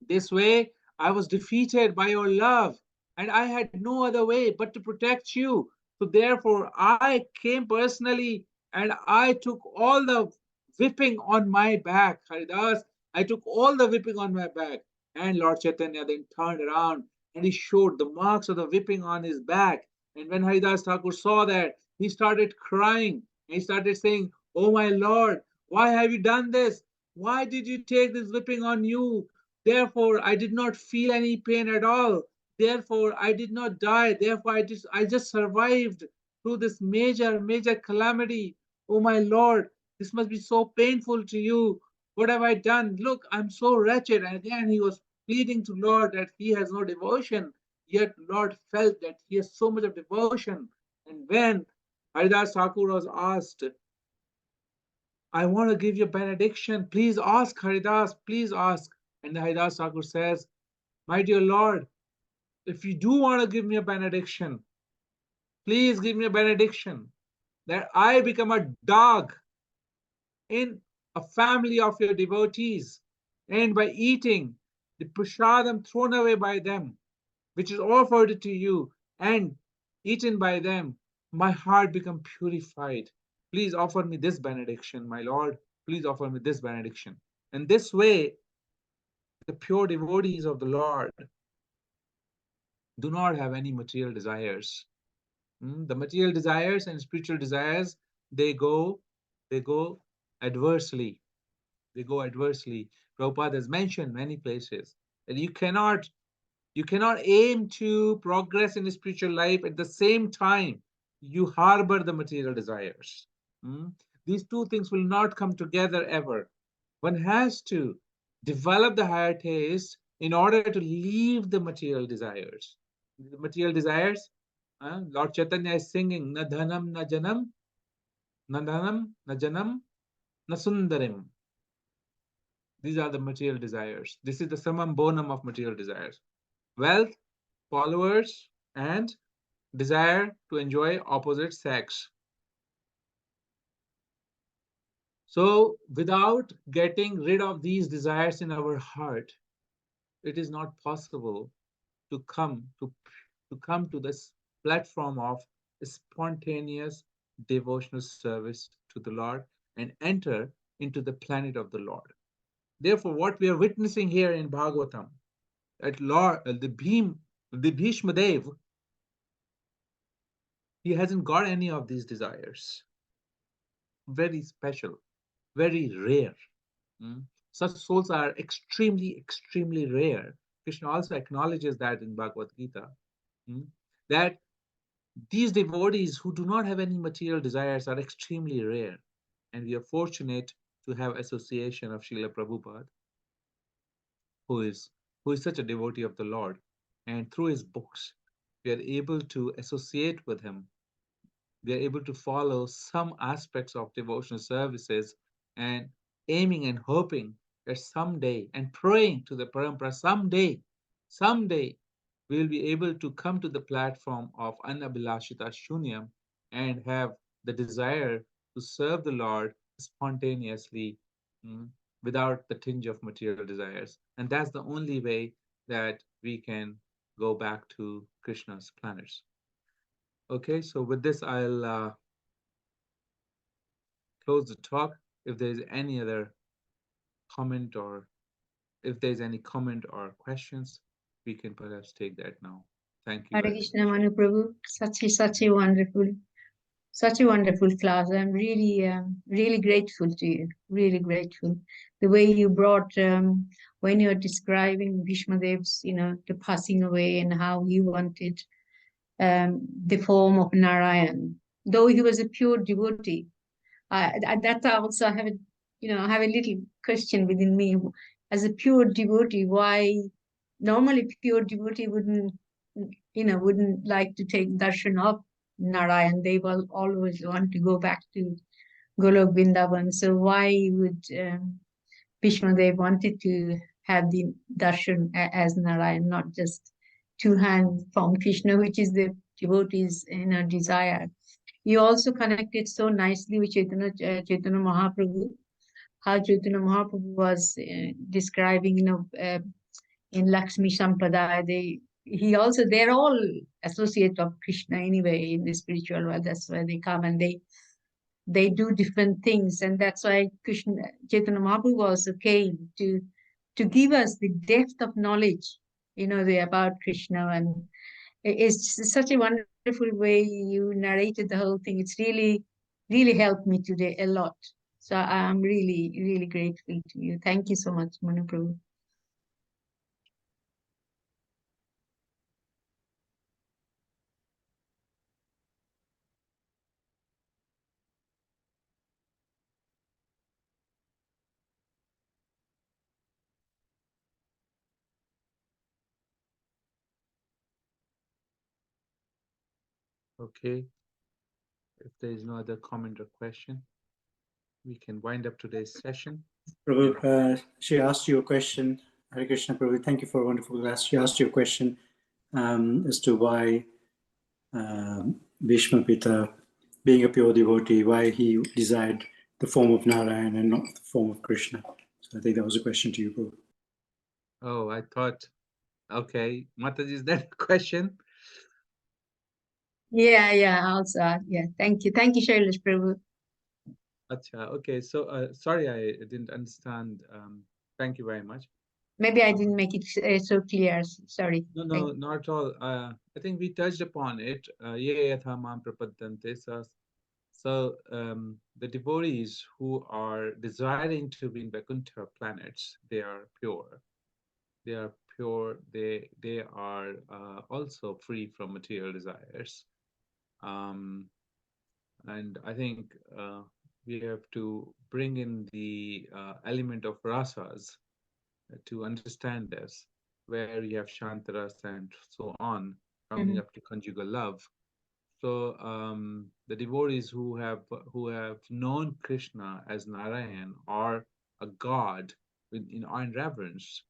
This way, I was defeated by your love, and I had no other way but to protect you. So therefore, I came personally, and I took all the whipping on my back. Haridas, I took all the whipping on my back. And Lord Chaitanya then turned around and he showed the marks of the whipping on his back. And when Haridas Thakur saw that, he started crying. He started saying, "Oh my Lord, why have you done this? Why did you take this whipping on you? Therefore, I did not feel any pain at all. Therefore, I did not die. Therefore, I just survived through this major calamity. Oh my Lord, this must be so painful to you. What have I done? Look, I'm so wretched." And again, he was pleading to Lord that he has no devotion. Yet Lord felt that he has so much of devotion. And when Haridas Thakur was asked, "I want to give you a benediction. Please ask, Haridas, please ask." And Haridas Thakur says, "My dear Lord, if you do want to give me a benediction, please give me a benediction that I become a dog in a family of your devotees, and by eating the prasadam thrown away by them, which is offered to you and eaten by them, my heart become purified. Please offer me this benediction, my Lord. Please offer me this benediction." And this way, the pure devotees of the Lord do not have any material desires. The material desires and spiritual desires, they go adversely. They go adversely. Prabhupada has mentioned many places that you cannot aim to progress in spiritual life at the same time you harbor the material desires. These two things will not come together ever. One has to develop the higher taste in order to leave the material desires. The material desires, Lord Chaitanya is singing, "Na dhanam, na janam, na dhanam, na janam, na sundarim." These are the material desires. This is the summum bonum of material desires. Wealth, followers, and desire to enjoy opposite sex. So without getting rid of these desires in our heart, it is not possible to come to this platform of spontaneous devotional service to the Lord and enter into the planet of the Lord. Therefore, what we are witnessing here in Bhagavatam, that Lord, the Bhishma Dev, he hasn't got any of these desires. Very special, very rare. Such souls are extremely rare. Krishna also acknowledges that in Bhagavad Gita, that these devotees who do not have any material desires are extremely rare. And we are fortunate to have association of Srila Prabhupada, who is such a devotee of the Lord. And through his books, we are able to associate with him. We are able to follow some aspects of devotional services and aiming and hoping that someday, and praying to the Parampara, someday we will be able to come to the platform of Anabhilashita Shunyam and have the desire to serve the Lord spontaneously, without the tinge of material desires. And that's the only way that we can go back to Krishna's planets. Okay, so with this, I'll close the talk. If there's any other comment, or if there's any comment or questions, we can perhaps take that now. Thank you. Hare Krishna, Manu Prabhu. Such a wonderful class. I'm really grateful to you. Really grateful. The way you brought, when you're describing Bhishma Dev's, the passing away and how he wanted the form of Narayan, though he was a pure devotee. That also I have a little question within me. As a pure devotee, why normally pure devotee wouldn't like to take darshan of Narayan? They will always want to go back to Golok Vrindavan. So why would Bhishma Dev wanted to have the darshan as Narayan, not just two hands from Krishna, which is the devotee's desire? You also connected so nicely with Chaitanya Mahaprabhu, how Chaitanya Mahaprabhu was describing, in Lakshmi Sampradaya, they're all associates of Krishna anyway in the spiritual world. That's why they come and they do different things, and that's why Chaitanya Mahaprabhu also came to give us the depth of knowledge, about Krishna, and it's such a wonderful way you narrated the whole thing. It's really, really helped me today a lot. So I'm really, really grateful to you. Thank you so much, Manu Prabhu. Okay. If there is no other comment or question, we can wind up today's session. Prabhu, she asked you a question. Hare Krishna, Prabhu. Thank you for a wonderful class. She asked you a question as to why Bhishma Pita, being a pure devotee, why he desired the form of Narayan and not the form of Krishna. So I think that was a question to you, Prabhu. Oh, I thought, okay, Mataji, is that a question? Yeah, also, yeah. Thank you, Shailesh Prabhu. Acha, okay, so sorry, I didn't understand. Thank you very much. Maybe I didn't make it so clear. Sorry. No, not at all. I think we touched upon it. Ye yatha mam prapaddante. So the devotees who are desiring to be in Vaikuntha planets, they are pure. They are pure. They are also free from material desires. And I think we have to bring in the element of rasas to understand this, where you have Shantaras and so on, coming up to conjugal love. So the devotees who have known Krishna as Narayan or a god in reverence,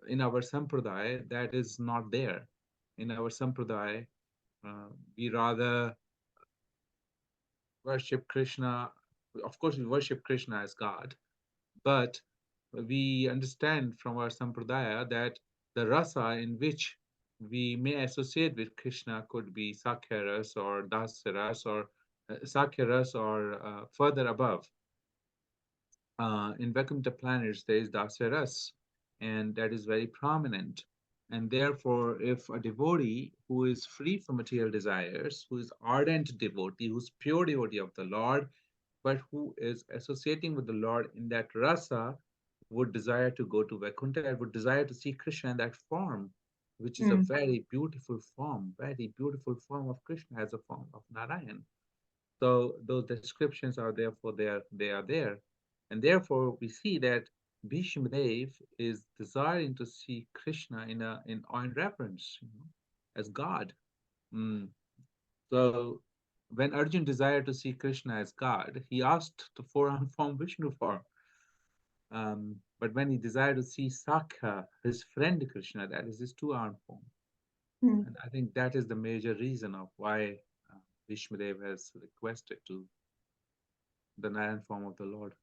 in our sampradaya, that is not there. In our sampradaya, we rather worship Krishna. Of course, we worship Krishna as God, but we understand from our sampradaya that the rasa in which we may associate with Krishna could be Sakhya ras or Dasya ras or Sakhya ras or further above. In Vaikuntha planets, there is Dasya ras, and that is very prominent. And therefore, if a devotee who is free from material desires, who is ardent devotee, who's pure devotee of the Lord, but who is associating with the Lord in that rasa, would desire to go to Vaikuntha and would desire to see Krishna in that form, which is a very beautiful form of Krishna as a form of Narayan. So those descriptions are therefore they are there. And therefore we see that Bhishma Dev is desiring to see Krishna in reverence, as God. So when Arjun desired to see Krishna as God, he asked the four-armed form Vishnu form. But when he desired to see Sakha, his friend Krishna, that is his two-armed form. And I think that is the major reason of why Vishmadev has requested to the Narayan form of the Lord.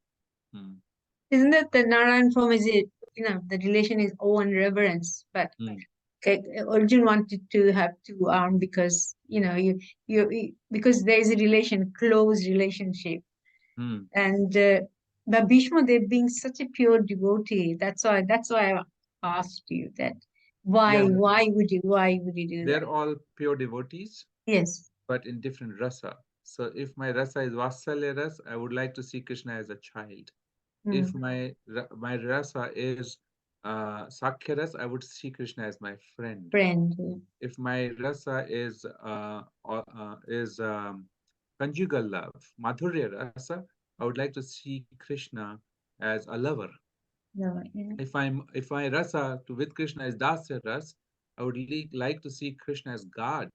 Isn't that the Narayan form is it? The relation is awe and reverence, but Arjun wanted to have two arms because because there is a close relationship, and but Bhishma, they being such a pure devotee, that's why I asked you that why would you do that? They're all pure devotees. Yes. But in different rasa. So if my rasa is Vatsalya ras, I would like to see Krishna as a child. If my rasa is Sakhya ras, I would see Krishna as my friend. If my rasa is conjugal love, Madhurya rasa, I would like to see Krishna as a lover. If my rasa with Krishna is Dasya ras, I would like to see Krishna as God,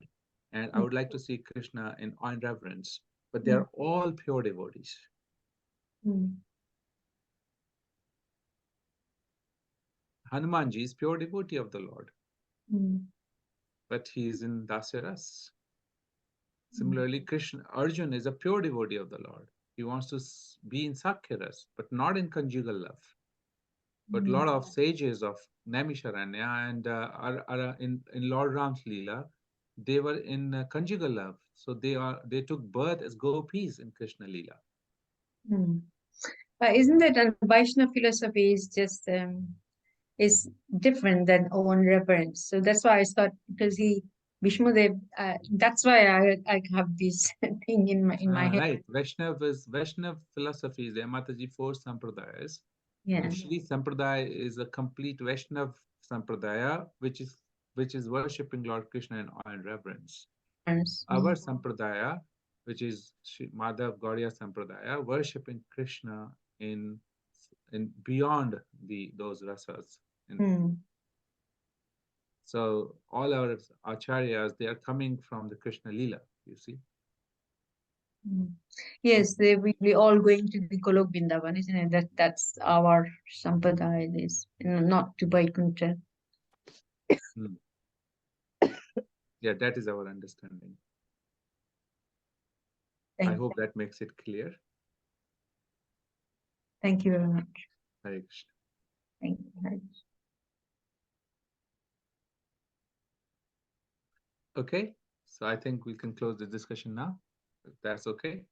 and I would like to see Krishna in reverence. But they are all pure devotees. Hanumanji is pure devotee of the Lord, but he is in Dasya ras. Similarly, Arjun is a pure devotee of the Lord. He wants to be in Sakhya ras, but not in conjugal love. But a lot of sages of Naimisharanya and in Lord Ram's Leela, they were in conjugal love. So they took birth as gopis in Krishna Leela. But isn't that a Vaishnava philosophy is just is different than awe and reverence. So that's why I thought, because Vishnudev, that's why I have this thing in my head. Right. Vaishnav philosophy is Mataji 4 Sampradayas. Yeah. Shri Sampradaya is a complete Vaishnav Sampradaya, which is worshipping Lord Krishna in awe and reverence. Yes. Our Sampradaya, which is Shri Madhav Gaudiya Sampradaya, worshipping Krishna in beyond those rasas. So all our acharyas, they are coming from the Krishna Leela, you see. Yes, we all going to the Golok Vrindavan, isn't it? That's our sampradaya, this, not to Vaikuntha. Yeah, that is our understanding. Thank I you. hope that makes it clear. Thank you very much. Hare Krishna. Thank you. Hare Krishna. Okay, so I think we can close the discussion now, if that's okay.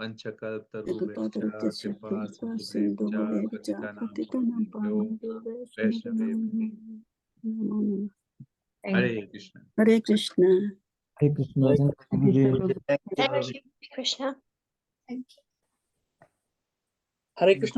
Vanchakalpatarubhascha kripa sindhubhascha patitanam pavanebhyo Hare Krishna. Hare Krishna. Hare Krishna. Thank you, Prabhuji. Krishna. Thank you. Hare Krishna.